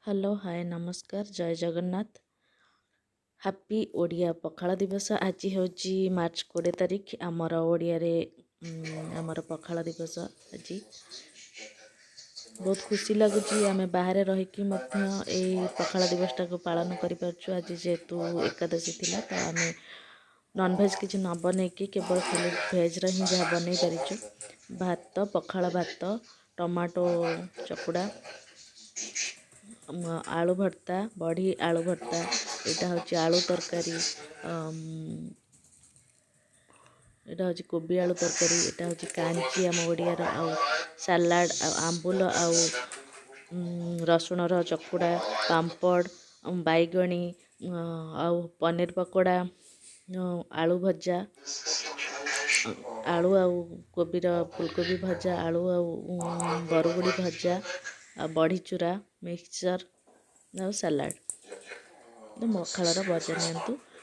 Hello hi नमस्कार जय Jagannath. Happy Odia pakhala दिवस। आज हूँ मार्च 20 तारीख आमर ओडिया रे आमर पखाला दिवस। आज बहुत खुशी लगुच आम बाहर रहीकि पखाला दिवसटा को पालन करूँ। आज जेहेतु एकादशी थिला तो आम नॉनभेज किसी न बनईकि केवल खाली भेज ही जहाँ बनई पारिचु। भात पखाला भात टमाटो चकुड़ा आलू भर्ता बड़ी आलू भर्ता यहाँ हूँ आलू तरकारी यहाँ हूँ कोबी आलू तरकारी यहाँ हूँ कांची आम ओडियार आउ सालाड आंबुल आउ रसुणर चकुड़ा पांपड़ बैगणी आउ पनीर पकोड़ा आलू भजा आलू आउ कोबीर फुलकोबी भजा आलू आउ बरगुड़ी भजा बड़ी चूरा मिक्सचर आउ सालाड पखालार मजा नियंतु।